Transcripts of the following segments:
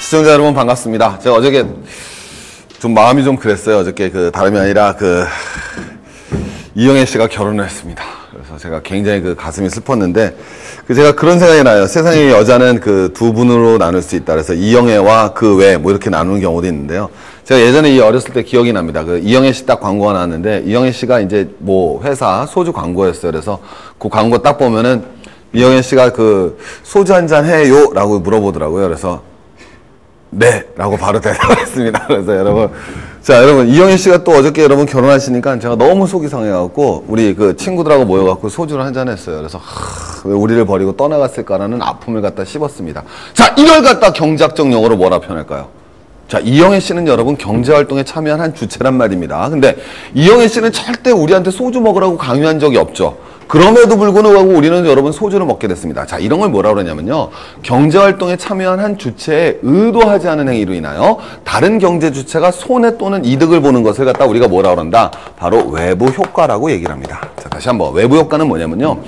시청자 여러분 반갑습니다. 제가 어저께 좀 마음이 좀 그랬어요. 어저께 다름이 아니라 이영애 씨가 결혼을 했습니다. 그래서 제가 굉장히 가슴이 슬펐는데 제가 그런 생각이 나요. 세상에 여자는 두 분으로 나눌 수 있다. 그래서 이영애와 그 외 뭐 이렇게 나누는 경우도 있는데요. 제가 예전에 어렸을 때 기억이 납니다. 이영애 씨 딱 광고가 나왔는데 이영애 씨가 이제 뭐 회사 소주 광고였어요. 그래서 그 광고 딱 보면은 이영애 씨가 소주 한잔 해요? 라고 물어보더라고요. 그래서 네! 라고 바로 대답을 했습니다. 그래서 여러분, 여러분, 이영애 씨가 또 어저께 여러분 결혼하시니까 제가 너무 속이 상해갖고, 우리 친구들하고 모여갖고 소주를 한잔 했어요. 그래서, 왜 우리를 버리고 떠나갔을까라는 아픔을 갖다 씹었습니다. 자, 이걸 갖다 경제학적 용어로 뭐라 표현할까요? 자, 이영애 씨는 여러분 경제활동에 참여한 한 주체란 말입니다. 근데 이영애 씨는 절대 우리한테 소주 먹으라고 강요한 적이 없죠. 그럼에도 불구하고 우리는 여러분 소주를 먹게 됐습니다. 자, 이런 걸 뭐라 그러냐면요. 경제활동에 참여한 한 주체에 의도하지 않은 행위로 인하여 다른 경제 주체가 손해 또는 이득을 보는 것을 갖다 우리가 뭐라 그런다? 바로 외부 효과라고 얘기를 합니다. 자, 다시 한번. 외부 효과는 뭐냐면요.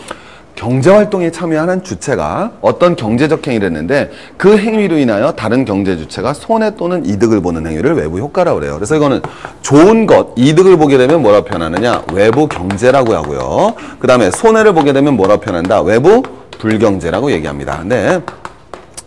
경제활동에 참여한 한 주체가 어떤 경제적 행위를 했는데 그 행위로 인하여 다른 경제 주체가 손해 또는 이득을 보는 행위를 외부 효과라고 그래요. 그래서 이거는 좋은 것, 이득을 보게 되면 뭐라고 표현하느냐? 외부 경제라고 하고요. 그 다음에 손해를 보게 되면 뭐라고 표현한다? 외부 불경제라고 얘기합니다. 근데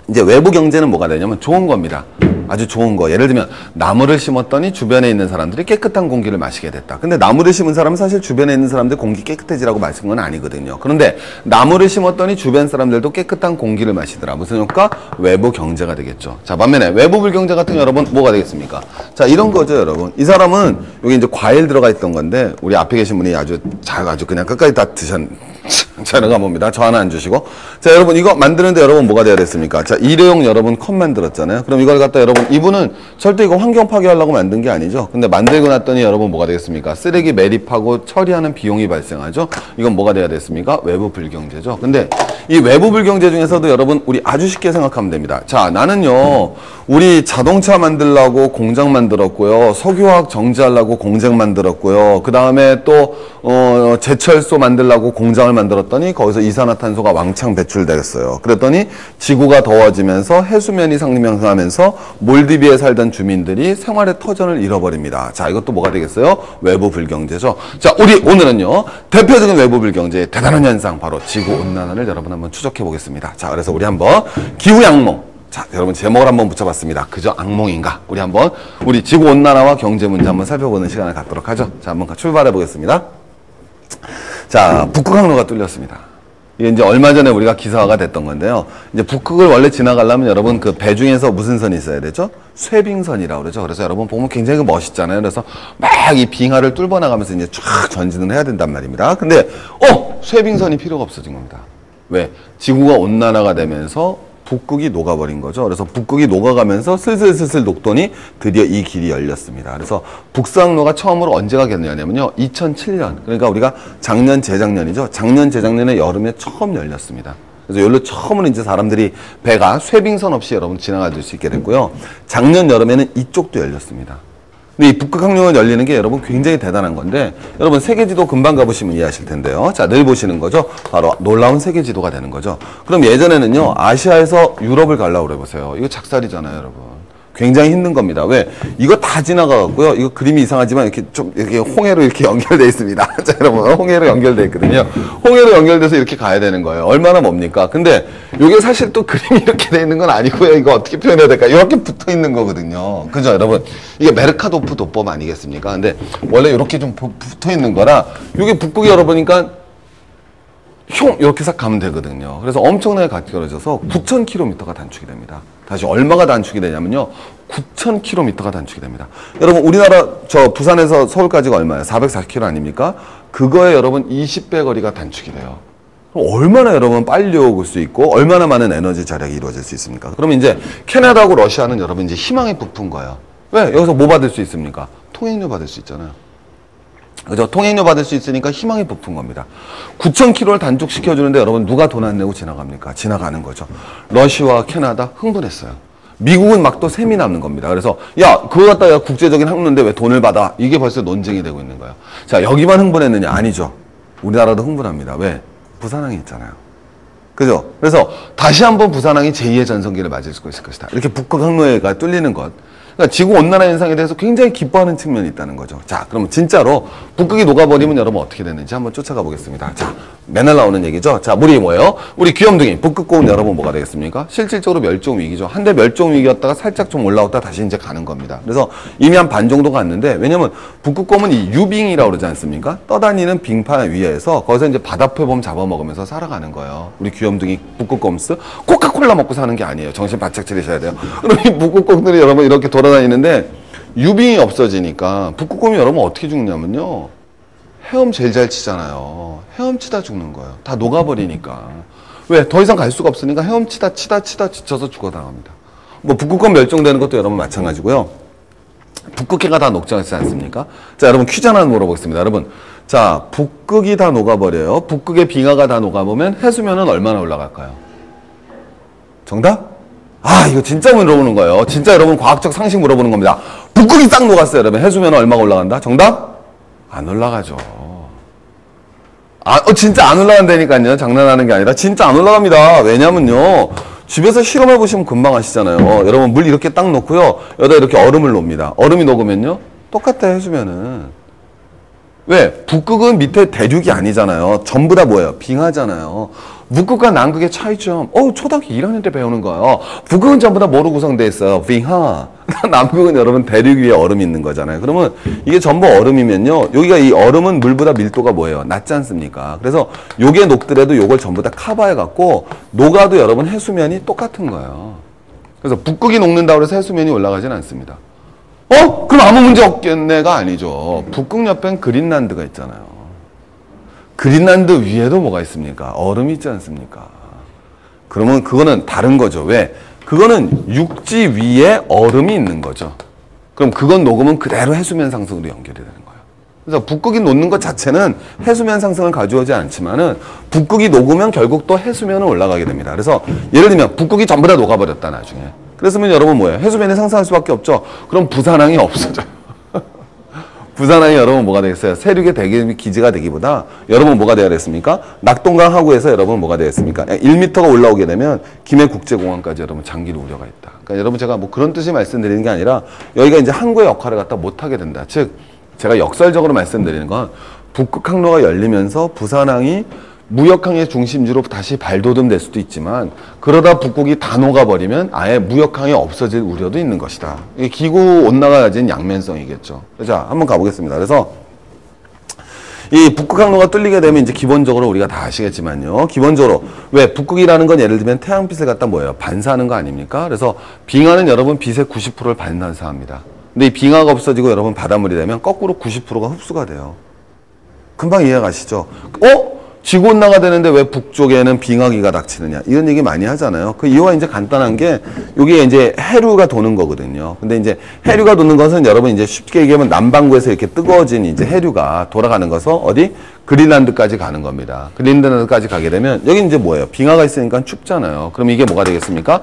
이제 외부 경제는 뭐가 되냐면 좋은 겁니다. 아주 좋은 거. 예를 들면 나무를 심었더니 주변에 있는 사람들이 깨끗한 공기를 마시게 됐다. 근데 나무를 심은 사람은 사실 주변에 있는 사람들 공기 깨끗해지라고 마신 건 아니거든요. 그런데 나무를 심었더니 주변 사람들도 깨끗한 공기를 마시더라. 무슨 효과? 외부 경제가 되겠죠. 자, 반면에 외부 불경제 같은 여러분 뭐가 되겠습니까? 자, 이런 거죠, 여러분. 이 사람은 여기 이제 과일 들어가 있던 건데 우리 앞에 계신 분이 아주 그냥 끝까지 다 자르가 봅니다. 저 하나 안 주시고. 자, 여러분 이거 만드는데 여러분 뭐가 돼야 됐습니까? 자, 일회용 여러분 컵 만들었잖아요. 그럼 이걸 갖다 여러분 이분은 절대 이거 환경 파괴하려고 만든 게 아니죠. 근데 만들고 났더니 여러분 뭐가 되겠습니까? 쓰레기 매립하고 처리하는 비용이 발생하죠. 이건 뭐가 돼야 됐습니까? 외부 불경제죠. 근데 이 외부 불경제 중에서도 여러분 우리 아주 쉽게 생각하면 됩니다. 자, 나는요 우리 자동차 만들려고 공장 만들었고요. 석유화학 정지하려고 공장 만들었고요. 그 다음에 또 제철소 만들려고 공장을 만들었더니 거기서 이산화탄소가 왕창 배출되겠어요. 그랬더니 지구가 더워지면서 해수면이 상승하면서 몰디비에 살던 주민들이 생활의 터전을 잃어버립니다. 자, 이것도 뭐가 되겠어요? 외부 불경제죠. 자, 우리 오늘은요 대표적인 외부 불경제의 대단한 현상 바로 지구온난화를 여러분 한번 추적해 보겠습니다. 자, 그래서 우리 한번 기후양몽. 자, 여러분 제목을 한번 붙여봤습니다. 그저 악몽인가? 우리 지구온난화와 경제 문제 한번 살펴보는 시간을 갖도록 하죠. 자, 한번 출발해 보겠습니다. 자, 북극항로가 뚫렸습니다. 이게 이제 얼마 전에 우리가 기사화가 됐던 건데요. 이제 북극을 원래 지나가려면 여러분 배 중에서 무슨 선이 있어야 되죠? 쇠빙선이라고 그러죠. 그래서 여러분 보면 굉장히 멋있잖아요. 그래서 막 이 빙하를 뚫어 나가면서 이제 쫙 전진을 해야 된단 말입니다. 근데 쇠빙선이 필요가 없어진 겁니다. 왜? 지구가 온난화가 되면서 북극이 녹아버린 거죠. 그래서 북극이 녹아가면서 슬슬 녹더니 드디어 이 길이 열렸습니다. 그래서 북상로가 처음으로 언제가 열렸냐면요. 2007년. 그러니까 우리가 작년, 재작년이죠. 작년, 재작년에 여름에 처음 열렸습니다. 그래서 여기로 처음으로 이제 사람들이 배가 쇠빙선 없이 여러분 지나갈 수 있게 됐고요. 작년 여름에는 이쪽도 열렸습니다. 근데 이 북극항로가 열리는 게 여러분 굉장히 대단한 건데 여러분 세계지도 금방 가보시면 이해하실 텐데요. 자, 늘 보시는 거죠. 바로 놀라운 세계지도가 되는 거죠. 그럼 예전에는요. 아시아에서 유럽을 가려고 그래보세요. 이거 작살이잖아요, 여러분. 굉장히 힘든 겁니다. 왜? 이거 다 지나가갖고요. 이거 그림이 이상하지만 이렇게 홍해로 이렇게 연결되어 있습니다. 자, 여러분, 홍해로 연결되어 있거든요. 홍해로 연결돼서 이렇게 가야 되는 거예요. 얼마나 멉니까? 근데 이게 사실 또 그림이 이렇게 되어 있는 건 아니고요. 이거 어떻게 표현해야 될까? 이렇게 붙어 있는 거거든요. 그죠, 여러분? 이게 메르카도프 도법 아니겠습니까? 근데 원래 이렇게 좀 붙어 있는 거라 이게 북극이 열어보니까 이렇게 싹 가면 되거든요. 그래서 엄청나게 가까워져서 9,000km가 단축이 됩니다. 다시 얼마가 단축이 되냐면요. 9,000km가 단축이 됩니다. 여러분 우리나라 부산에서 서울까지가 얼마예요? 440km 아닙니까? 그거에 여러분 20배 거리가 단축이 돼요. 그럼 얼마나 여러분 빨리 오실 수 있고 얼마나 많은 에너지 절약이 이루어질 수 있습니까? 그러면 이제 캐나다하고 러시아는 여러분 이제 희망이 부푼 거예요. 왜? 여기서 뭐 받을 수 있습니까? 통행료 받을 수 있잖아요. 그죠? 통행료 받을 수 있으니까 희망이 부푼 겁니다. 9,000km를 단축시켜주는데 여러분 누가 돈 안 내고 지나갑니까? 지나가는 거죠. 러시아와 캐나다 흥분했어요. 미국은 막 또 셈이 남는 겁니다. 그래서 야 그거 갖다가 국제적인 항로인데 왜 돈을 받아? 이게 벌써 논쟁이 되고 있는 거예요. 자, 여기만 흥분했느냐? 아니죠. 우리나라도 흥분합니다. 왜? 부산항이 있잖아요. 그죠? 그래서 다시 한번 부산항이 제2의 전성기를 맞을 수 있을 것이다. 이렇게 북극 항로회가 뚫리는 것. 그러니까 지구온난화 현상에 대해서 굉장히 기뻐하는 측면이 있다는 거죠. 자, 그럼 진짜로 북극이 녹아버리면 여러분 어떻게 되는지 한번 쫓아가 보겠습니다. 자, 맨날 나오는 얘기죠. 자, 물이 뭐예요? 우리 귀염둥이, 북극곰은 여러분 뭐가 되겠습니까? 실질적으로 멸종 위기죠. 한때 멸종 위기였다가 살짝 좀 올라왔다 다시 이제 가는 겁니다. 그래서 이미 한 반 정도 갔는데, 왜냐면 북극곰은 이 유빙이라고 그러지 않습니까? 떠다니는 빙판 위에서 거기서 이제 바다표범 잡아먹으면서 살아가는 거예요. 우리 귀염둥이 북극곰스 코카콜라 먹고 사는 게 아니에요. 정신 바짝 차리셔야 돼요. 그럼 이 북극곰들이 여러분 이렇게 돌아다니는데 유빙이 없어지니까 북극곰이 여러분 어떻게 죽냐면요. 헤엄 제일 잘 치잖아요. 헤엄치다 죽는 거예요. 다 녹아버리니까. 왜? 더 이상 갈 수가 없으니까 헤엄치다 치다 지쳐서 죽어나갑니다. 뭐 북극곰 멸종되는 것도 여러분 마찬가지고요. 북극해가 다 녹지 않습니까? 자, 여러분 퀴즈 하나 물어보겠습니다. 여러분, 자, 북극이 다 녹아버려요. 북극의 빙하가 다 녹아보면 해수면은 얼마나 올라갈까요? 정답? 아, 이거 진짜 물어보는 거예요. 진짜 여러분 과학적 상식 물어보는 겁니다. 북극이 싹 녹았어요. 여러분 해수면은 얼마가 올라간다? 정답? 안 올라가죠. 진짜 안 올라간다니까요. 장난하는 게 아니라 진짜 안 올라갑니다. 왜냐면요. 집에서 실험해 보시면 금방 아시잖아요. 여러분 물 이렇게 딱 놓고요. 여기다 이렇게 얼음을 놓습니다. 얼음이 녹으면요. 똑같아 해수면은. 왜? 북극은 밑에 대륙이 아니잖아요. 전부 다 뭐예요? 빙하잖아요. 북극과 남극의 차이점. 초등학교 1학년 때 배우는 거예요. 북극은 전부 다 뭐로 구성되어 있어요? 빙하. 남극은 여러분 대륙 위에 얼음이 있는 거잖아요. 그러면 이게 전부 얼음이면요. 여기가 이 얼음은 물보다 밀도가 뭐예요? 낮지 않습니까? 그래서 요게 녹더라도 요걸 전부 다 커버해 갖고 녹아도 여러분 해수면이 똑같은 거예요. 그래서 북극이 녹는다고 해서 해수면이 올라가진 않습니다. 그럼 아무 문제 없겠네가 아니죠. 북극 옆엔 그린란드가 있잖아요. 그린란드 위에도 뭐가 있습니까? 얼음이 있지 않습니까? 그러면 그거는 다른 거죠. 왜? 그거는 육지 위에 얼음이 있는 거죠. 그럼 그건 녹으면 그대로 해수면 상승으로 연결이 되는 거예요. 그래서 북극이 녹는 것 자체는 해수면 상승을 가져오지 않지만은 북극이 녹으면 결국 또 해수면은 올라가게 됩니다. 그래서 예를 들면 북극이 전부 다 녹아버렸다 나중에. 그랬으면 여러분 뭐예요? 해수면이 상승할 수밖에 없죠. 그럼 부산항이 없어져요. 부산항이 여러분 뭐가 되겠어요? 세륙의 대기 기지가 되기보다 여러분 뭐가 되어야 됐습니까? 낙동강 하구에서 여러분 뭐가 되겠습니까? 1m가 올라오게 되면 김해국제공항까지 여러분 장기로 우려가 있다. 그러니까 여러분 제가 뭐 그런 뜻이 말씀드리는 게 아니라 여기가 이제 항구의 역할을 갖다 못하게 된다. 즉 제가 역설적으로 말씀드리는 건 북극 항로가 열리면서 부산항이 무역항의 중심지로 다시 발돋움될 수도 있지만 그러다 북극이 다 녹아버리면 아예 무역항이 없어질 우려도 있는 것이다. 이게 기후온난화가 가진 양면성이겠죠. 자, 한번 가보겠습니다. 그래서 이 북극 항로가 뚫리게 되면 이제 기본적으로 우리가 다 아시겠지만요. 기본적으로 왜 북극이라는 건 예를 들면 태양빛을 갖다 뭐예요? 반사하는 거 아닙니까? 그래서 빙하는 여러분 빛의 90%를 반사합니다. 근데 이 빙하가 없어지고 여러분 바닷물이 되면 거꾸로 90%가 흡수가 돼요. 금방 이해 가시죠? 지구온난화가 되는데 왜 북쪽에는 빙하기가 닥치느냐 이런 얘기 많이 하잖아요. 그 이유가 이제 간단한 게 여기에 이제 해류가 도는 거거든요. 근데 이제 해류가 도는 것은 여러분 이제 쉽게 얘기하면 남반구에서 이렇게 뜨거워진 이제 해류가 돌아가는 것은 어디 그린란드까지 가는 겁니다. 그린란드까지 가게 되면 여기 이제 뭐예요? 빙하가 있으니까 춥잖아요. 그럼 이게 뭐가 되겠습니까?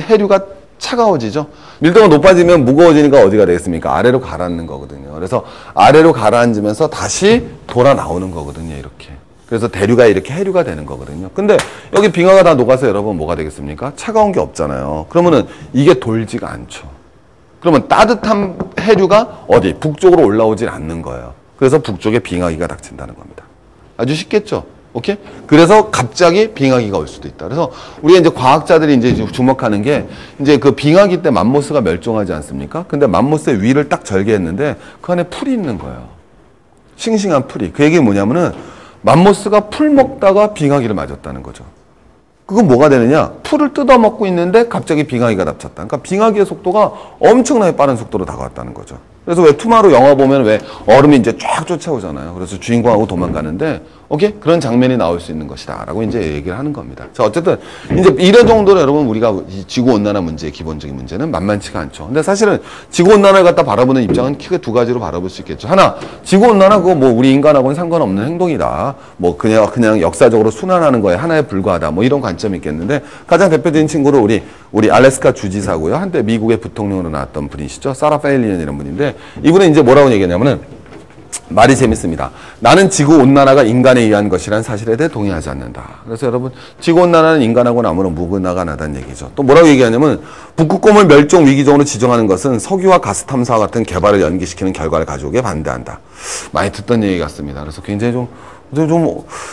해류가 차가워지죠. 밀도가 높아지면 무거워지니까 어디가 되겠습니까? 아래로 가라앉는 거거든요. 그래서 아래로 가라앉으면서 다시 돌아 나오는 거거든요. 이렇게. 그래서 대류가 이렇게 해류가 되는 거거든요. 근데 여기 빙하가 다 녹아서 여러분 뭐가 되겠습니까? 차가운 게 없잖아요. 그러면은 이게 돌지가 않죠. 그러면 따뜻한 해류가 어디? 북쪽으로 올라오질 않는 거예요. 그래서 북쪽에 빙하기가 닥친다는 겁니다. 아주 쉽겠죠? 오케이? 그래서 갑자기 빙하기가 올 수도 있다. 그래서 우리가 이제 과학자들이 이제 주목하는 게 이제 그 빙하기 때 맘모스가 멸종하지 않습니까? 근데 맘모스의 위를 딱 절개했는데 그 안에 풀이 있는 거예요. 싱싱한 풀이. 그 얘기는 뭐냐면은 맘모스가 풀 먹다가 빙하기를 맞았다는 거죠. 그건 뭐가 되느냐? 풀을 뜯어먹고 있는데 갑자기 빙하기가 닥쳤다. 그러니까 빙하기의 속도가 엄청나게 빠른 속도로 다가왔다는 거죠. 그래서 왜 투마루 영화 보면 왜 얼음이 이제 쫙 쫓아오잖아요. 그래서 주인공하고 도망가는데, 오케이? 그런 장면이 나올 수 있는 것이다. 라고 이제 얘기를 하는 겁니다. 자, 어쨌든, 이제 이런 정도로 여러분 우리가 이 지구온난화 문제의 기본적인 문제는 만만치가 않죠. 근데 사실은 지구온난화를 갖다 바라보는 입장은 크게 두 가지로 바라볼 수 있겠죠. 하나, 지구온난화 그거 뭐 우리 인간하고는 상관없는 행동이다. 뭐 그냥 역사적으로 순환하는 거에 하나에 불과하다. 뭐 이런 관점이 있겠는데, 가장 대표적인 친구로 우리 알래스카 주지사고요. 한때 미국의 부통령으로 나왔던 분이시죠. 사라 페일리언이라는 분인데, 이분은 이제 뭐라고 얘기했냐면은, 말이 재밌습니다. 나는 지구온난화가 인간에 의한 것이라는 사실에 대해 동의하지 않는다. 그래서 여러분, 지구온난화는 인간하고는 아무런 무관하가 나다는 얘기죠. 또 뭐라고 얘기하냐면 북극곰을 멸종 위기종으로 지정하는 것은 석유와 가스 탐사와 같은 개발을 연기시키는 결과를 가져오기에 반대한다. 많이 듣던 얘기 같습니다. 그래서 굉장히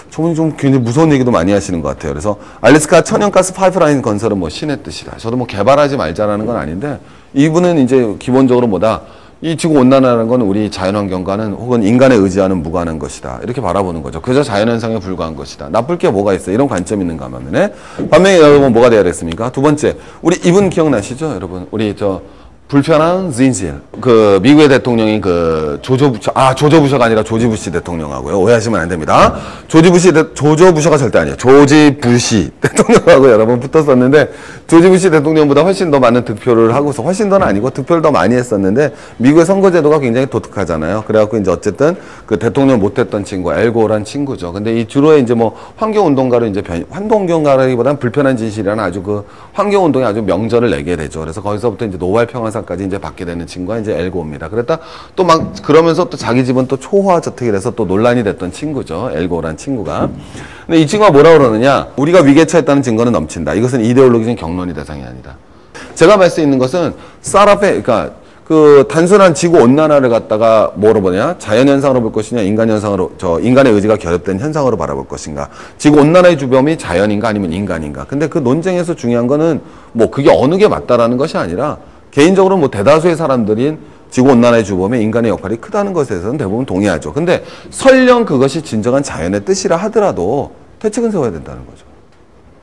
저분이 좀 굉장히 무서운 얘기도 많이 하시는 것 같아요. 그래서 알래스카 천연가스 파이프라인 건설은 뭐 신의 뜻이다. 저도 뭐 개발하지 말자라는 건 아닌데, 이분은 이제 기본적으로 뭐다? 이 지구온난화라는 건 우리 자연환경과는 혹은 인간에 의지하는 무관한 것이다. 이렇게 바라보는 거죠. 그저 자연현상에 불과한 것이다. 나쁠 게 뭐가 있어? 이런 관점이 있는가 하면, 반면에 여러분 뭐가 돼야 됐습니까? 두 번째, 우리 이분 기억나시죠? 여러분, 우리 불편한 진실. 그 미국의 대통령이 그 조조 부셔가 아니라 조지 부시 대통령하고요. 오해하시면 안 됩니다. 조조 부셔가 절대 아니에요. 조지 부시 대통령하고 여러분 붙었었는데, 조지 부시 대통령보다 훨씬 더 많은 득표를 하고서, 훨씬 더는 아니고 득표를 더 많이 했었는데, 미국의 선거제도가 굉장히 독특하잖아요. 그래갖고 이제 어쨌든 그 대통령 못했던 친구, 엘고란 친구죠. 근데 이 주로에 이제 뭐 환경운동가로 이제 환경운동가라기보다는 불편한 진실이라는 아주 그 환경운동에 아주 명절을 내게 되죠. 그래서 거기서부터 이제 노벨 평화상까지 이제 받게 되는 친구가 이제 엘고입니다. 그랬다 또 막 그러면서 또 자기 집은 또 초호화 저택이라서 또 논란이 됐던 친구죠. 엘고란 친구가. 근데 이 친구가 뭐라 그러느냐? 우리가 위기에 처했다는 증거는 넘친다. 이것은 이데올로기적인 경론이 대상이 아니다. 제가 말 수 있는 것은 그러니까 그 단순한 지구 온난화를 갖다가 뭐로 보냐? 자연 현상으로 볼 것이냐, 인간 현상으로, 인간의 의지가 결합된 현상으로 바라볼 것인가? 지구 온난화의 주범이 자연인가 아니면 인간인가? 근데 그 논쟁에서 중요한 거는 뭐 그게 어느 게 맞다라는 것이 아니라, 개인적으로 뭐 대다수의 사람들인 지구 온난화의 주범에 인간의 역할이 크다는 것에 대해서는 대부분 동의하죠. 근데 설령 그것이 진정한 자연의 뜻이라 하더라도 대책은 세워야 된다는 거죠.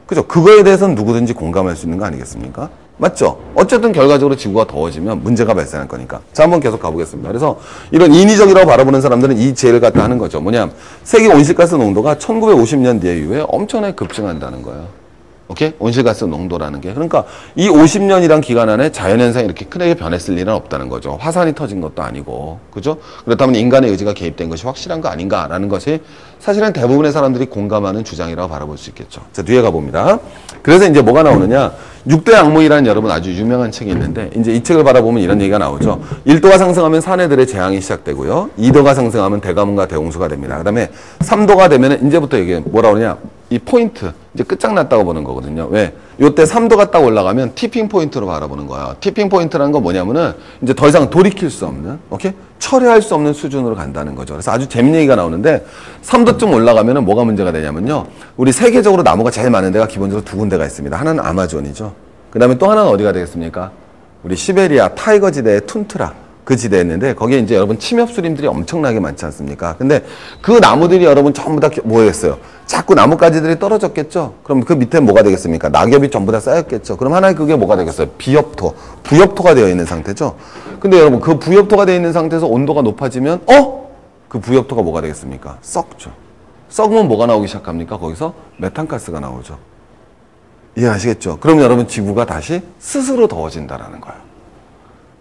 그죠? 그거에 대해서는 누구든지 공감할 수 있는 거 아니겠습니까? 맞죠? 어쨌든 결과적으로 지구가 더워지면 문제가 발생할 거니까. 자, 한번 계속 가보겠습니다. 그래서 이런 인위적이라고 바라보는 사람들은 이 제를 갖다 하는 거죠. 뭐냐면 세계 온실가스 농도가 1950년대 이후에 엄청나게 급증한다는 거예요. 오케이? 온실가스 농도라는 게. 그러니까 이 50년이란 기간 안에 자연현상이 이렇게 크게 변했을 일은 없다는 거죠. 화산이 터진 것도 아니고. 그죠? 그렇다면 인간의 의지가 개입된 것이 확실한 거 아닌가라는 것이 사실은 대부분의 사람들이 공감하는 주장이라고 바라볼 수 있겠죠. 자, 뒤에 가봅니다. 그래서 이제 뭐가 나오느냐. 6대 악몽이라는 여러분 아주 유명한 책이 있는데, 이제 이 책을 바라보면 이런 얘기가 나오죠. 1도가 상승하면 사내들의 재앙이 시작되고요. 2도가 상승하면 대가문과 대홍수가 됩니다. 그 다음에 3도가 되면 이제부터 이게 뭐라 그러냐. 이 포인트, 이제 끝장났다고 보는 거거든요. 왜? 요때 3도가 딱 올라가면 티핑 포인트로 바라보는 거예요. 티핑 포인트라는 건 뭐냐면은 이제 더 이상 돌이킬 수 없는, 오케이? 철회할 수 없는 수준으로 간다는 거죠. 그래서 아주 재밌는 얘기가 나오는데, 3도쯤 올라가면은 뭐가 문제가 되냐면요. 우리 세계적으로 나무가 제일 많은 데가 기본적으로 두 군데가 있습니다. 하나는 아마존이죠. 그 다음에 또 하나는 어디가 되겠습니까? 우리 시베리아 타이거 지대의 툰트라. 그 지대였는데, 거기에 이제 여러분 침엽수림들이 엄청나게 많지 않습니까? 근데 그 나무들이 여러분 전부 다 뭐였어요? 자꾸 나뭇가지들이 떨어졌겠죠? 그럼 그 밑에 뭐가 되겠습니까? 낙엽이 전부 다 쌓였겠죠? 그럼 하나의 그게 뭐가 되겠어요? 비엽토. 부엽토가 되어 있는 상태죠? 근데 여러분 그 부엽토가 되어 있는 상태에서 온도가 높아지면, 그 부엽토가 뭐가 되겠습니까? 썩죠. 썩으면 뭐가 나오기 시작합니까? 거기서 메탄가스가 나오죠. 이해하시겠죠? 그럼 여러분 지구가 다시 스스로 더워진다라는 거예요.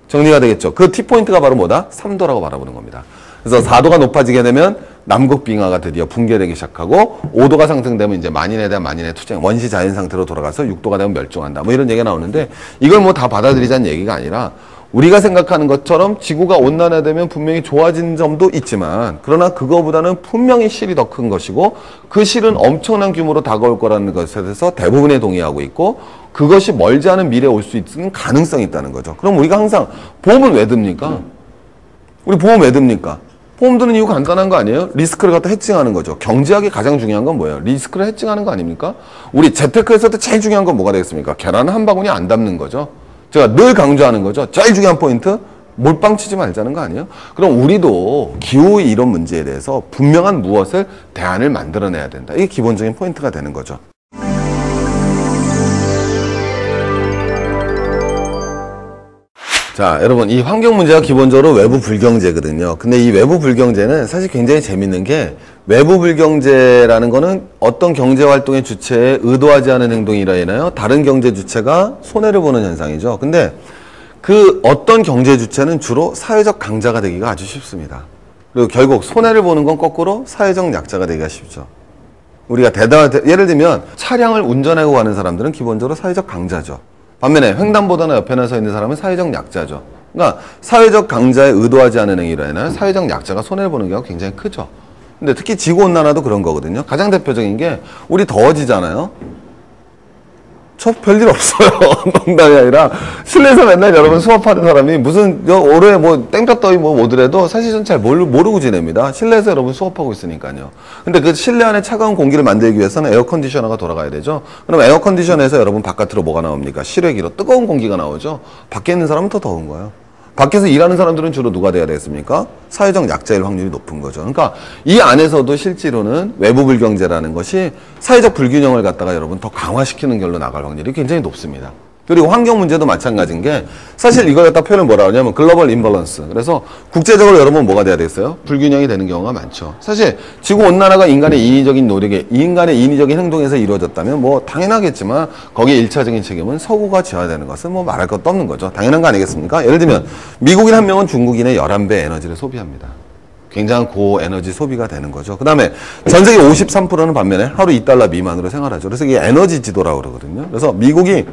정리가 되겠죠? 그 T포인트가 바로 뭐다? 3도라고 바라보는 겁니다. 그래서 4도가 높아지게 되면 남극 빙하가 드디어 붕괴되기 시작하고, 5도가 상승되면 이제 만인에 대한 만인의 투쟁, 원시 자연 상태로 돌아가서 6도가 되면 멸종한다. 뭐 이런 얘기가 나오는데, 이걸 뭐 다 받아들이자는 얘기가 아니라, 우리가 생각하는 것처럼 지구가 온난화되면 분명히 좋아진 점도 있지만, 그러나 그거보다는 분명히 실이 더 큰 것이고, 그 실은 엄청난 규모로 다가올 거라는 것에 대해서 대부분에 동의하고 있고, 그것이 멀지 않은 미래에 올 수 있는 가능성이 있다는 거죠. 그럼 우리가 항상 보험을 왜 듭니까? 우리 보험 왜 듭니까? 보험 드는 이유 간단한 거 아니에요? 리스크를 갖다 해칭하는 거죠. 경제학이 가장 중요한 건 뭐예요? 리스크를 해칭하는 거 아닙니까? 우리 재테크에서도 제일 중요한 건 뭐가 되겠습니까? 계란 한 바구니 안 담는 거죠. 제가 늘 강조하는 거죠. 제일 중요한 포인트, 몰빵 치지 말자는 거 아니에요? 그럼 우리도 기후의 이런 문제에 대해서 분명한 무엇을 대안을 만들어내야 된다. 이게 기본적인 포인트가 되는 거죠. 자, 여러분, 이 환경 문제가 기본적으로 외부 불경제거든요. 근데 이 외부 불경제는 사실 굉장히 재밌는 게, 외부 불경제라는 거는 어떤 경제 활동의 주체에 의도하지 않은 행동이라 인하여 다른 경제 주체가 손해를 보는 현상이죠. 근데 그 어떤 경제 주체는 주로 사회적 강자가 되기가 아주 쉽습니다. 그리고 결국 손해를 보는 건 거꾸로 사회적 약자가 되기가 쉽죠. 우리가 예를 들면 차량을 운전하고 가는 사람들은 기본적으로 사회적 강자죠. 반면에 횡단보도나 옆에나 서 있는 사람은 사회적 약자죠. 그러니까 사회적 강자의 의도하지 않은 행위로 인하여 사회적 약자가 손해를 보는 경우가 굉장히 크죠. 근데 특히 지구온난화도 그런 거거든요. 가장 대표적인 게 우리 더워지잖아요. 저 별일 없어요. 농담이 아니라 실내에서 맨날 여러분 수업하는 사람이 무슨 올해 뭐 땡볕더위 뭐 오더라도 사실 전 잘 모르고 지냅니다. 실내에서 여러분 수업하고 있으니까요. 근데 그 실내 안에 차가운 공기를 만들기 위해서는 에어컨디셔너가 돌아가야 되죠. 그럼 에어컨디셔너에서 여러분 바깥으로 뭐가 나옵니까? 실외기로 뜨거운 공기가 나오죠. 밖에 있는 사람은 더 더운 거예요. 밖에서 일하는 사람들은 주로 누가 돼야 되겠습니까? 사회적 약자일 확률이 높은 거죠. 그러니까 이 안에서도 실제로는 외부 불경제라는 것이 사회적 불균형을 갖다가 여러분 더 강화시키는 결로 나갈 확률이 굉장히 높습니다. 그리고 환경 문제도 마찬가지인 게 사실 이걸 갖다 표현을 뭐라 하냐면 글로벌 임밸런스. 그래서 국제적으로 여러분 뭐가 돼야 되겠어요? 불균형이 되는 경우가 많죠. 사실 지구 온난화가 인간의 인위적인 노력에 인간의 인위적인 행동에서 이루어졌다면 뭐 당연하겠지만 거기에 일차적인 책임은 서구가 져야 되는 것은 뭐 말할 것도 없는 거죠. 당연한 거 아니겠습니까? 예를 들면 미국인 한 명은 중국인의 11배 에너지를 소비합니다. 굉장한 고에너지 소비가 되는 거죠. 그 다음에 전 세계 53%는 반면에 하루 $2 미만으로 생활하죠. 그래서 이게 에너지 지도라고 그러거든요. 그래서 미국이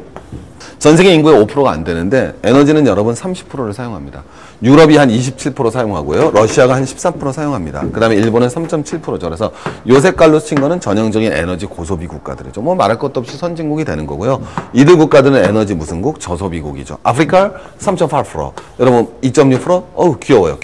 전 세계 인구의 5%가 안 되는데 에너지는 여러분 30%를 사용합니다. 유럽이 한 27% 사용하고요. 러시아가 한 13% 사용합니다. 그 다음에 일본은 3.7%죠. 그래서 요 색깔로 친 거는 전형적인 에너지 고소비 국가들이죠. 뭐 말할 것도 없이 선진국이 되는 거고요. 이들 국가들은 에너지 무슨국? 저소비국이죠. 아프리카 3.8%. 여러분 2.6%? 어우 귀여워요.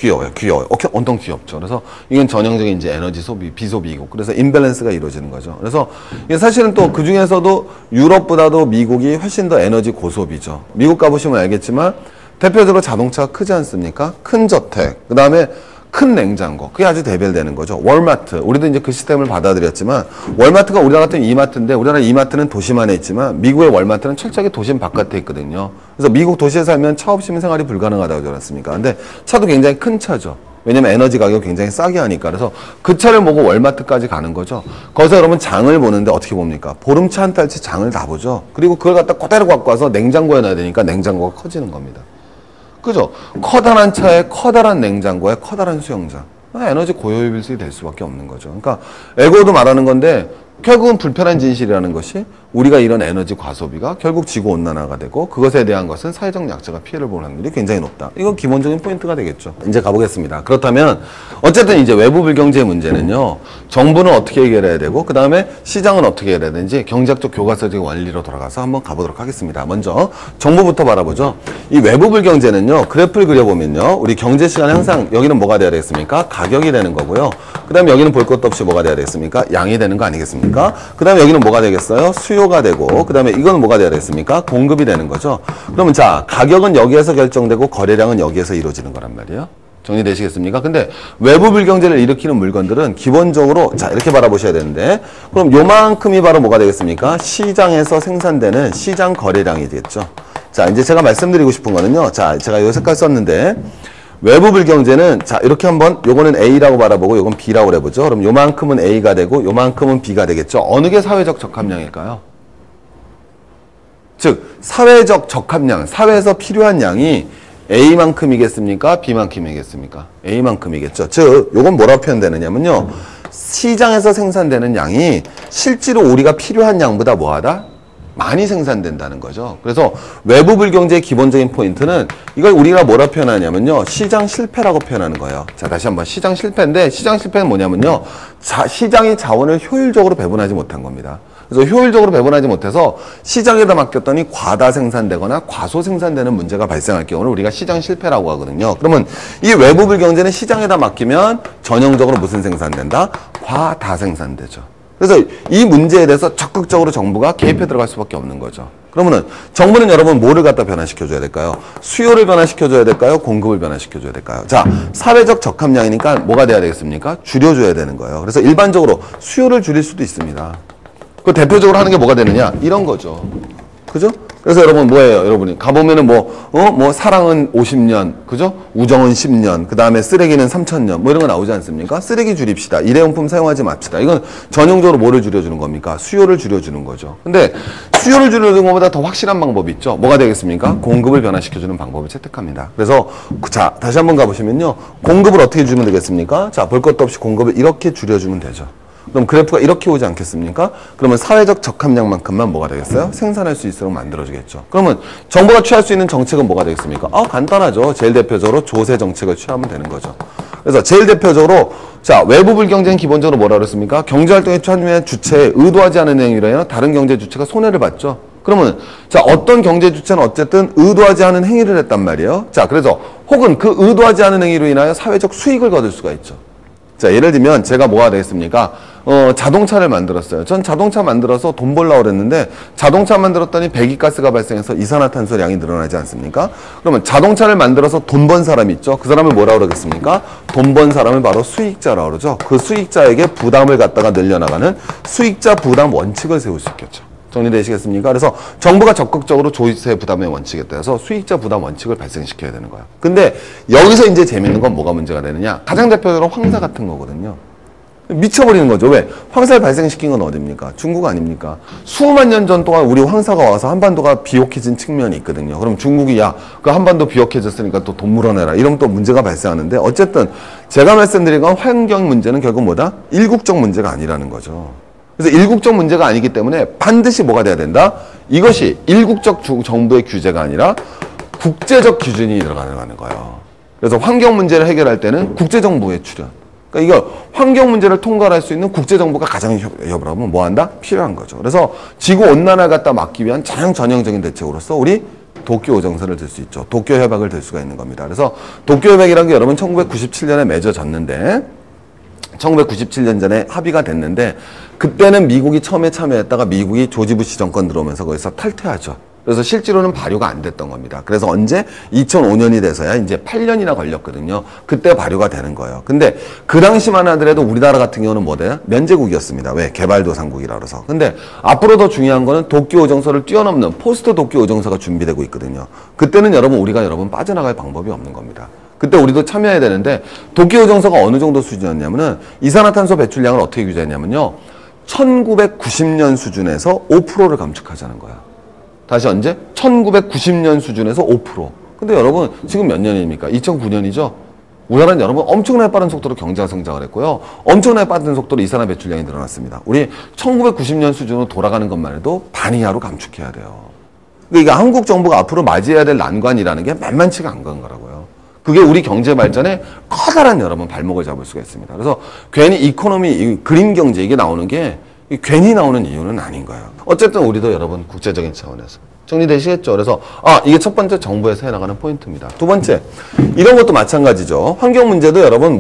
온통 귀엽죠. 그래서 이건 전형적인 이제 에너지 소비, 비소비국. 그래서 임밸런스가 이루어지는 거죠. 그래서 이게 사실은 또 그 중에서도 유럽보다도 미국이 훨씬 더 에너지 고소비죠. 미국 가보시면 알겠지만 대표적으로 자동차가 크지 않습니까? 큰 저택, 그 다음에 큰 냉장고. 그게 아주 대별되는 거죠. 월마트. 우리도 이제 그 시스템을 받아들였지만 월마트가 우리나라 같은 이마트인데 우리나라 이마트는 도심 안에 있지만 미국의 월마트는 철저하게 도심 바깥에 있거든요. 그래서 미국 도시에 살면 차 없이는 생활이 불가능하다고 그러지 않습니까? 근데 차도 굉장히 큰 차죠. 왜냐면 에너지 가격이 굉장히 싸게 하니까. 그래서 그 차를 모고 월마트까지 가는 거죠. 거기서 여러분 장을 보는데 어떻게 봅니까? 보름차 한 달치 장을 다 보죠. 그리고 그걸 갖다 그대로 갖고 와서 냉장고에 넣어야 되니까 냉장고가 커지는 겁니다. 그죠? 커다란 차에 커다란 냉장고에 커다란 수영장. 에너지 고효율이 될 수밖에 없는 거죠. 그러니까 에고도 말하는 건데 결국은 불편한 진실이라는 것이 우리가 이런 에너지 과소비가 결국 지구온난화가 되고 그것에 대한 것은 사회적 약자가 피해를 보는 확률이 굉장히 높다. 이건 기본적인 포인트가 되겠죠. 이제 가보겠습니다. 그렇다면 어쨌든 이제 외부 불경제의 문제는요. 정부는 어떻게 해결해야 되고 그 다음에 시장은 어떻게 해야 되는지 경제학적 교과서적 원리로 돌아가서 한번 가보도록 하겠습니다. 먼저 정부부터 바라보죠. 이 외부 불경제는요. 그래프를 그려보면요. 우리 경제 시간에 항상 여기는 뭐가 돼야 되겠습니까? 가격이 되는 거고요. 그 다음에 여기는 볼 것도 없이 뭐가 돼야 되겠습니까? 양이 되는 거 아니겠습니까? 그 다음에 여기는 뭐가 되겠어요? 수요가 되고 그 다음에 이건 뭐가 돼야 되겠습니까? 공급이 되는 거죠. 그러면 자 가격은 여기에서 결정되고 거래량은 여기에서 이루어지는 거란 말이에요. 정리되시겠습니까? 근데 외부 불경제를 일으키는 물건들은 기본적으로 자 이렇게 바라보셔야 되는데 그럼 요만큼이 바로 뭐가 되겠습니까? 시장에서 생산되는 시장 거래량이 되겠죠. 자 이제 제가 말씀드리고 싶은 거는요. 자 제가 요 색깔 썼는데 외부 불경제는 자 이렇게 한번 요거는 A라고 바라보고 요건 B라고 해보죠. 그럼 요만큼은 A가 되고 요만큼은 B가 되겠죠. 어느 게 사회적 적합량일까요? 즉 사회적 적합량, 사회에서 필요한 양이 A만큼이겠습니까? B만큼이겠습니까? A만큼이겠죠. 즉 요건 뭐라고 표현되느냐면요. 시장에서 생산되는 양이 실제로 우리가 필요한 양보다 뭐하다? 많이 생산된다는 거죠. 그래서 외부 불경제의 기본적인 포인트는 이걸 우리가 뭐라 표현하냐면요. 시장 실패라고 표현하는 거예요. 자, 다시 한번 시장 실패인데 시장 실패는 뭐냐면요. 시장이 자원을 효율적으로 배분하지 못한 겁니다. 그래서 효율적으로 배분하지 못해서 시장에다 맡겼더니 과다 생산되거나 과소 생산되는 문제가 발생할 경우를 우리가 시장 실패라고 하거든요. 그러면 이 외부 불경제는 시장에다 맡기면 전형적으로 무슨 생산된다? 과다 생산되죠. 그래서 이 문제에 대해서 적극적으로 정부가 개입해 들어갈 수밖에 없는 거죠. 그러면은 정부는 여러분 뭐를 갖다 변화시켜줘야 될까요? 수요를 변화시켜줘야 될까요? 공급을 변화시켜줘야 될까요? 자, 사회적 적합량이니까 뭐가 돼야 되겠습니까? 줄여줘야 되는 거예요. 그래서 일반적으로 수요를 줄일 수도 있습니다. 그 대표적으로 하는 게 뭐가 되느냐? 이런 거죠. 그죠? 그래서 여러분 뭐예요? 여러분이 가보면은 뭐 사랑은 50년, 그죠? 우정은 10년, 그 다음에 쓰레기는 3000년, 뭐 이런 거 나오지 않습니까? 쓰레기 줄입시다. 일회용품 사용하지 맙시다. 이건 전형적으로 뭐를 줄여주는 겁니까? 수요를 줄여주는 거죠. 근데 수요를 줄여주는 것보다 더 확실한 방법이 있죠. 뭐가 되겠습니까? 공급을 변화시켜주는 방법을 채택합니다. 그래서 자, 다시 한번 가보시면요. 공급을 어떻게 주면 되겠습니까? 자, 볼 것도 없이 공급을 이렇게 줄여주면 되죠. 그럼 그래프가 이렇게 오지 않겠습니까? 그러면 사회적 적합량만큼만 뭐가 되겠어요? 생산할 수 있도록 만들어주겠죠. 그러면 정부가 취할 수 있는 정책은 뭐가 되겠습니까? 간단하죠. 제일 대표적으로 조세 정책을 취하면 되는 거죠. 그래서 제일 대표적으로 자, 외부 불경제는 기본적으로 뭐라 그랬습니까? 경제활동에 참여한 주체에 의도하지 않은 행위로 인해 다른 경제 주체가 손해를 봤죠. 그러면 자, 어떤 경제 주체는 어쨌든 의도하지 않은 행위를 했단 말이에요. 자, 그래서 혹은 그 의도하지 않은 행위로 인하여 사회적 수익을 거둘 수가 있죠. 자, 예를 들면 제가 뭐가 되겠습니까? 자동차를 만들었어요. 전 자동차 만들어서 돈 벌려고 그랬는데 자동차 만들었더니 배기가스가 발생해서 이산화탄소량이 늘어나지 않습니까? 그러면 자동차를 만들어서 돈 번 사람이 있죠. 그 사람을 뭐라고 그러겠습니까? 돈 번 사람을 바로 수익자라고 그러죠. 그 수익자에게 부담을 갖다가 늘려나가는 수익자 부담 원칙을 세울 수 있겠죠. 정리되시겠습니까? 그래서 정부가 적극적으로 조세 부담의 원칙에 따라서 수익자 부담 원칙을 발생시켜야 되는 거야. 근데 여기서 이제 재밌는 건 뭐가 문제가 되느냐? 가장 대표적으로 황사 같은 거거든요. 미쳐버리는 거죠. 왜? 황사를 발생시킨 건 어딥니까? 중국 아닙니까? 수만 년 전 동안 우리 황사가 와서 한반도가 비옥해진 측면이 있거든요. 그럼 중국이 야, 그 한반도 비옥해졌으니까 또 돈 물어내라. 이러면 또 문제가 발생하는데 어쨌든 제가 말씀드린 건 환경 문제는 결국 뭐다? 일국적 문제가 아니라는 거죠. 그래서 일국적 문제가 아니기 때문에 반드시 뭐가 돼야 된다? 이것이 일국적 정부의 규제가 아니라 국제적 기준이 들어가는 거예요. 그래서 환경 문제를 해결할 때는 국제정부의 출연. 그러니까 이거 환경 문제를 통과할 수 있는 국제정부가 가장 여러분 뭐한다? 필요한 거죠. 그래서 지구온난화를 갖다 막기 위한 가장 전형적인 대책으로서 우리 도쿄오정서를 들 수 있죠. 도쿄협약을 들 수가 있는 겁니다. 그래서 도쿄협약이라는 게 여러분 1997년에 맺어졌는데 1997년 전에 합의가 됐는데 그때는 미국이 처음에 참여했다가 미국이 조지 부시 정권 들어오면서 거기서 탈퇴하죠. 그래서 실제로는 발효가 안 됐던 겁니다. 그래서 언제? 2005년이 돼서야 이제 8년이나 걸렸거든요. 그때 발효가 되는 거예요. 근데 그 당시만 하더라도 우리나라 같은 경우는 뭐 돼요? 면제국이었습니다. 왜? 개발도상국이라 그래서. 근데 앞으로 더 중요한 거는 도쿄오정서를 뛰어넘는 포스트 도쿄오정서가 준비되고 있거든요. 그때는 우리가 빠져나갈 방법이 없는 겁니다. 그때 우리도 참여해야 되는데 도쿄오정서가 어느 정도 수준이었냐면은 이산화탄소 배출량을 어떻게 규제했냐면요. 1990년 수준에서 5%를 감축하자는 거야. 다시 언제? 1990년 수준에서 5%. 근데 여러분 지금 몇 년입니까? 2009년이죠? 우리나라는 여러분 엄청나게 빠른 속도로 경제가 성장을 했고요. 엄청나게 빠른 속도로 이산화 배출량이 늘어났습니다. 우리 1990년 수준으로 돌아가는 것만 해도 반 이하로 감축해야 돼요. 그러니까 한국 정부가 앞으로 맞이해야 될 난관이라는 게 만만치가 않은 거라고요. 그게 우리 경제 발전에 커다란 여러분 발목을 잡을 수가 있습니다. 그래서 괜히 이코노미, 그린 경제 이게 나오는 게 괜히 나오는 이유는 아닌 거예요. 어쨌든 우리도 여러분 국제적인 차원에서 정리되시겠죠? 그래서 이게 첫 번째 정부에서 해나가는 포인트입니다. 두 번째, 이런 것도 마찬가지죠. 환경 문제도 여러분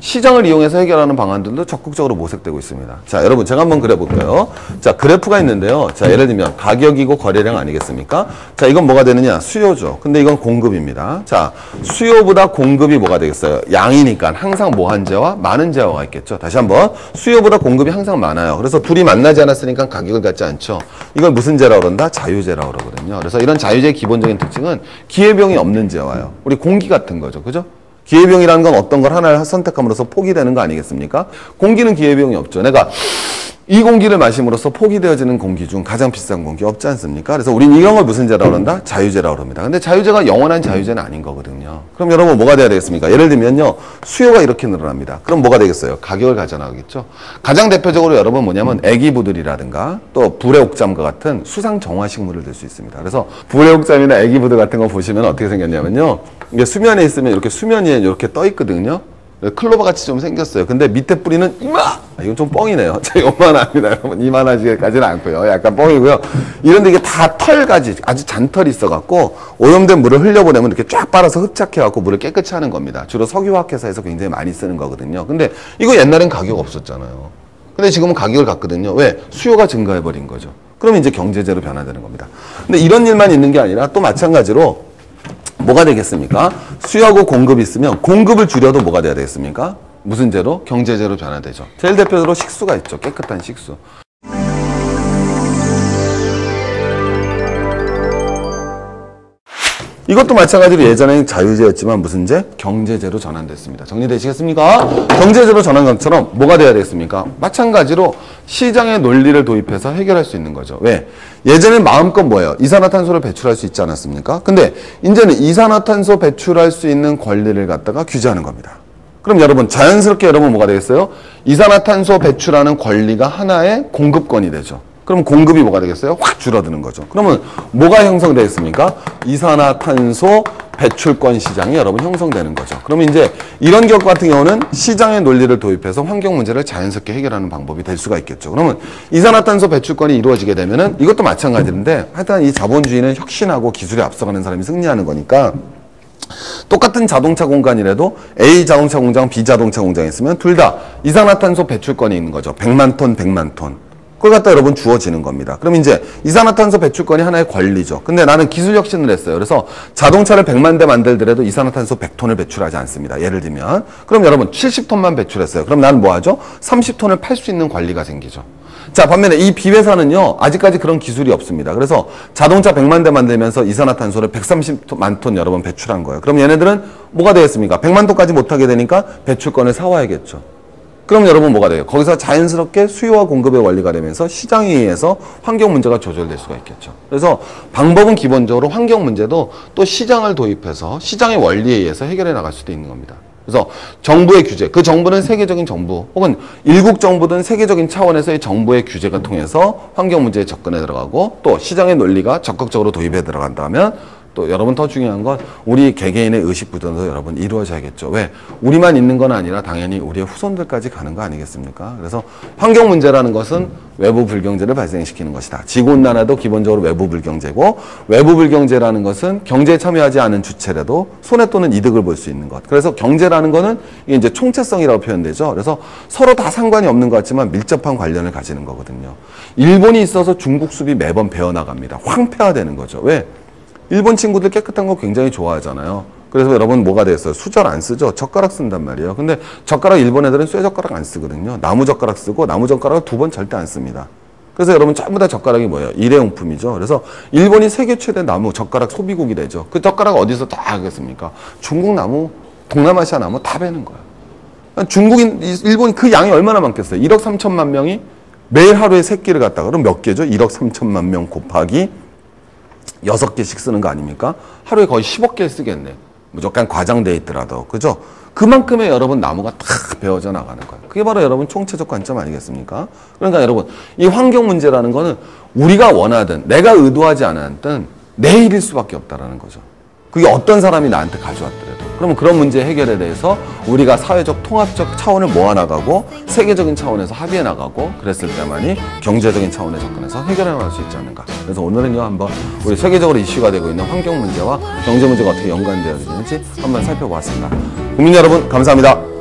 시장을 이용해서 해결하는 방안들도 적극적으로 모색되고 있습니다. 자, 여러분 제가 한번 그려볼까요? 자, 그래프가 있는데요. 자, 예를 들면 가격이고 거래량 아니겠습니까? 자, 이건 뭐가 되느냐? 수요죠. 근데 이건 공급입니다. 자, 수요보다 공급이 뭐가 되겠어요? 양이니까 항상 무한재와 많은 재화가 있겠죠. 다시 한번 수요보다 공급이 항상 많아요. 그래서 둘이 만나지 않았으니까 가격을 갖지 않죠. 이걸 무슨 재라고 그런다? 자유재라고 그러거든요. 그래서 이런 자유재의 기본적인 특징은 기회비용이 없는 재화예요. 우리 공기 같은 거죠. 그죠? 기회비용이라는 건 어떤 걸 하나를 선택함으로써 포기되는 거 아니겠습니까? 공기는 기회비용이 없죠. 내가 이 공기를 마심으로써 포기되어지는 공기 중 가장 비싼 공기 없지 않습니까? 그래서 우린 이런 걸 무슨 재라고 그런다? 자유재라고 그럽니다. 근데 자유재가 영원한 자유재는 아닌 거거든요. 그럼 여러분 뭐가 돼야 되겠습니까? 예를 들면요. 수요가 이렇게 늘어납니다. 그럼 뭐가 되겠어요? 가격을 가져나가겠죠. 가장 대표적으로 여러분 뭐냐면 애기부들이라든가 또 불의옥잠과 같은 수상 정화식물을 들 수 있습니다. 그래서 불의옥잠이나 애기부들 같은 거 보시면 어떻게 생겼냐면요. 이게 수면에 있으면 이렇게 수면 위에 이렇게 떠 있거든요. 클로버 같이 좀 생겼어요. 근데 밑에 뿌리는 이건 좀 뻥이네요. 제가 요만합니다, 여러분. 이만하지까지는 않고요. 약간 뻥이고요. 이런데 이게 다 털가지, 아주 잔털이 있어갖고 오염된 물을 흘려보내면 이렇게 쫙 빨아서 흡착해갖고 물을 깨끗이 하는 겁니다. 주로 석유화학회사에서 굉장히 많이 쓰는 거거든요. 근데 이거 옛날엔 가격 없었잖아요. 근데 지금은 가격을 갖거든요. 왜? 수요가 증가해버린 거죠. 그러면 이제 경제재로 변화되는 겁니다. 근데 이런 일만 있는 게 아니라 또 마찬가지로 뭐가 되겠습니까? 수요하고 공급이 있으면 공급을 줄여도 뭐가 돼야 되겠습니까? 무슨 재로? 경제재로 변화되죠. 제일 대표적으로 식수가 있죠. 깨끗한 식수. 이것도 마찬가지로 예전에는 자유재였지만 무슨 재? 경제재로 전환됐습니다. 정리되시겠습니까? 경제재로 전환한 것처럼 뭐가 돼야 되겠습니까? 마찬가지로 시장의 논리를 도입해서 해결할 수 있는 거죠. 왜? 예전엔 마음껏 뭐예요? 이산화탄소를 배출할 수 있지 않았습니까? 근데 이제는 이산화탄소 배출할 수 있는 권리를 갖다가 규제하는 겁니다. 그럼 여러분 자연스럽게 여러분 뭐가 되겠어요? 이산화탄소 배출하는 권리가 하나의 공급권이 되죠. 그럼 공급이 뭐가 되겠어요? 확 줄어드는 거죠. 그러면 뭐가 형성되겠습니까? 이산화탄소 배출권 시장이 여러분 형성되는 거죠. 그러면 이제 이런 경우 같은 경우는 시장의 논리를 도입해서 환경 문제를 자연스럽게 해결하는 방법이 될 수가 있겠죠. 그러면 이산화탄소 배출권이 이루어지게 되면은 이것도 마찬가지인데 하여튼 이 자본주의는 혁신하고 기술에 앞서가는 사람이 승리하는 거니까 똑같은 자동차 공간이라도 A 자동차 공장, B 자동차 공장이 있으면 둘 다 이산화탄소 배출권이 있는 거죠. 100만 톤, 100만 톤. 그걸 갖다 여러분 주어지는 겁니다. 그럼 이제 이산화탄소 배출권이 하나의 권리죠. 근데 나는 기술 혁신을 했어요. 그래서 자동차를 100만 대 만들더라도 이산화탄소 100톤을 배출하지 않습니다. 예를 들면. 그럼 여러분 70톤만 배출했어요. 그럼 나는 뭐 하죠? 30톤을 팔 수 있는 권리가 생기죠. 자, 반면에 이 B회사는요, 아직까지 그런 기술이 없습니다. 그래서 자동차 100만 대 만들면서 이산화탄소를 130만 톤 여러 번 배출한 거예요. 그럼 얘네들은 뭐가 되겠습니까? 100만 톤까지 못하게 되니까 배출권을 사와야겠죠. 그럼 여러분 뭐가 돼요? 거기서 자연스럽게 수요와 공급의 원리가 되면서 시장에 의해서 환경 문제가 조절될 수가 있겠죠. 그래서 방법은 기본적으로 환경 문제도 또 시장을 도입해서 시장의 원리에 의해서 해결해 나갈 수도 있는 겁니다. 그래서 정부의 규제, 그 정부는 세계적인 정부 혹은 일국 정부든 세계적인 차원에서의 정부의 규제가 통해서 환경 문제에 접근해 들어가고 또 시장의 논리가 적극적으로 도입해 들어간다면 또 여러분 더 중요한 건 우리 개개인의 의식부터도 여러분 이루어져야겠죠. 왜? 우리만 있는 건 아니라 당연히 우리의 후손들까지 가는 거 아니겠습니까? 그래서 환경 문제라는 것은 외부 불경제를 발생시키는 것이다. 지구온난화도 기본적으로 외부 불경제고 외부 불경제라는 것은 경제에 참여하지 않은 주체라도 손해 또는 이득을 볼 수 있는 것. 그래서 경제라는 거는 이게 이제 총체성이라고 표현되죠. 그래서 서로 다 상관이 없는 것 같지만 밀접한 관련을 가지는 거거든요. 일본이 있어서 중국 숲이 매번 베어나갑니다. 황폐화되는 거죠. 왜? 일본 친구들 깨끗한 거 굉장히 좋아하잖아요. 그래서 여러분 뭐가 됐어요? 수저 안 쓰죠? 젓가락 쓴단 말이에요. 근데 젓가락 일본 애들은 쇠젓가락 안 쓰거든요. 나무 젓가락 쓰고 나무 젓가락을 2번 절대 안 씁니다. 그래서 여러분 전부 다 젓가락이 뭐예요? 일회용품이죠. 그래서 일본이 세계 최대 나무 젓가락 소비국이 되죠. 그 젓가락 어디서 다 하겠습니까? 중국 나무, 동남아시아 나무 다 베는 거예요. 중국인, 일본이 그 양이 얼마나 많겠어요? 1억 3천만 명이 매일 하루에 3끼를 갖다가 그럼 몇 개죠? 1억 3천만 명 곱하기 6개씩 쓰는 거 아닙니까? 하루에 거의 10억 개를 쓰겠네. 무조건 과장돼 있더라도. 그죠? 그만큼의 여러분 나무가 탁 베어져 나가는 거예요. 그게 바로 여러분 총체적 관점 아니겠습니까? 그러니까 여러분 이 환경 문제라는 거는 우리가 원하든 내가 의도하지 않았든 내 일일 수밖에 없다라는 거죠. 그게 어떤 사람이 나한테 가져왔더라도. 그러면 그런 문제 해결에 대해서 우리가 사회적 통합적 차원을 모아나가고 세계적인 차원에서 합의해 나가고 그랬을 때만이 경제적인 차원에 접근해서 해결해 나갈 수 있지 않는가. 그래서 오늘은요 한번 우리 세계적으로 이슈가 되고 있는 환경 문제와 경제 문제가 어떻게 연관되어 있는지 한번 살펴보았습니다. 국민 여러분 감사합니다.